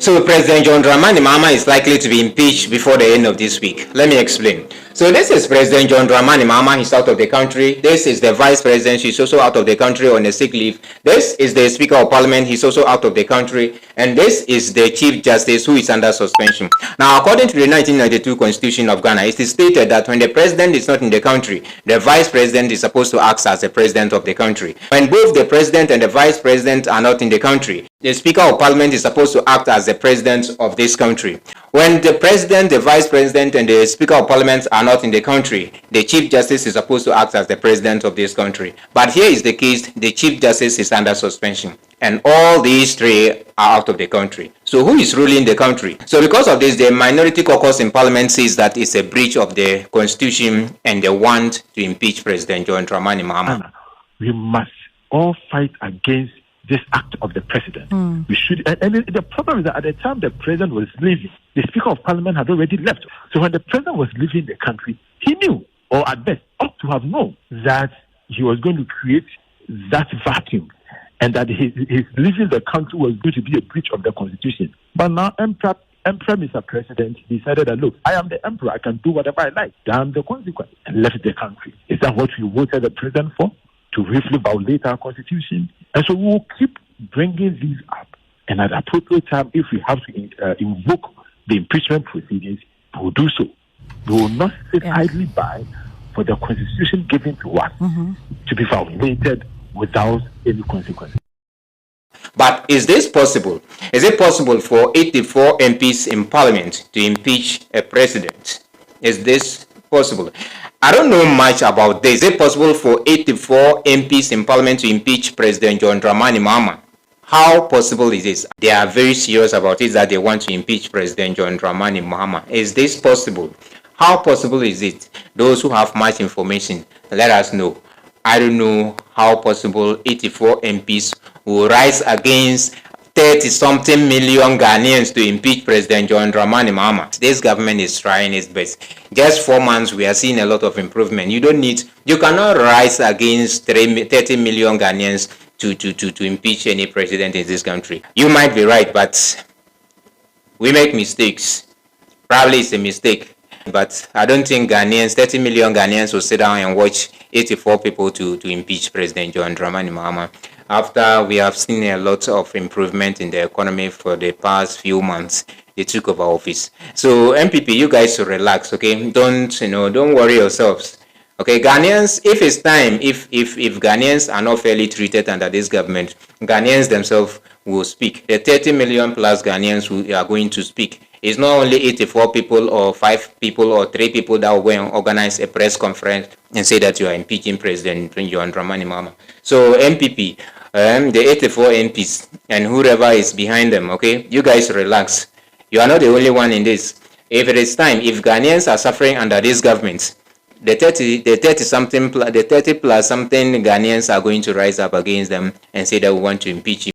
So President John Dramani Mahama is likely to be impeached before the end of this week. Let me explain. So this is President John Dramani Mahama. He's out of the country. This is the Vice President. She's also out of the country on a sick leave. This is the Speaker of Parliament. He's also out of the country. And this is the Chief Justice, who is under suspension. Now, according to the 1992 Constitution of Ghana, it is stated that when the President is not in the country, the Vice President is supposed to act as the President of the country. When both the President and the Vice President are not in the country, the Speaker of Parliament is supposed to act as the President of this country. When the President, the Vice President, and the Speaker of Parliament are not in the country, the Chief Justice is supposed to act as the President of this country. But here is the case: the Chief Justice is under suspension, and all these three are out of the country. So who is ruling the country? So because of this, the Minority Caucus in Parliament says that it's a breach of the Constitution, and they want to impeach President John Dramani Mahama. We must all fight against this act of the president. We should, and the problem is that at the time the president was leaving, the Speaker of Parliament had already left. So when the president was leaving the country, he knew, or at best ought to have known, that he was going to create that vacuum, and that his leaving the country was going to be a breach of the Constitution. But now Emperor Mr. President decided that, look, I am the emperor, I can do whatever I like, damn the consequence, and left the country. Is that what we voted the president for? To briefly violate our Constitution? And so we will keep bringing these up. And at appropriate time, if we have to invoke the impeachment proceedings, we will do so. We will not sit idly by for the Constitution given to us to be violated without any consequence. But is this possible? Is it possible for 84 MPs in Parliament to impeach a president? Is this possible? I don't know much about this. Is it possible for 84 MPs in Parliament to impeach President John Dramani Mahama? How possible is this? They are very serious about it, that they want to impeach President John Dramani Mahama. Is this possible? How possible is it? Those who have much information, let us know. I don't know how possible 84 MPs will rise against 30-something million Ghanaians to impeach President John Dramani Mahama. This government is trying its best. Just 4 months, we are seeing a lot of improvement. You cannot rise against 30 million Ghanaians to impeach any president in this country. You might be right, but we make mistakes. Probably it's a mistake. But I don't think 30 million Ghanaians will sit down and watch 84 people to impeach President John Dramani Mahama, after we have seen a lot of improvement in the economy for the past few months they took over office. So MPP, you guys should relax, okay? Don't worry yourselves. Okay, Ghanaians, if it's time, if Ghanaians are not fairly treated under this government, Ghanaians themselves will speak. The 30 million plus Ghanaians who are going to speak. It's not only 84 people or 5 people or 3 people that will go and organize a press conference and say that you are impeaching President John Dramani Mahama. So MPP, the 84 MPs and whoever is behind them, okay, you guys relax. You are not the only one in this. If it is time, if Ghanaians are suffering under this government, the 30 plus something Ghanaians are going to rise up against them and say that we want to impeach him.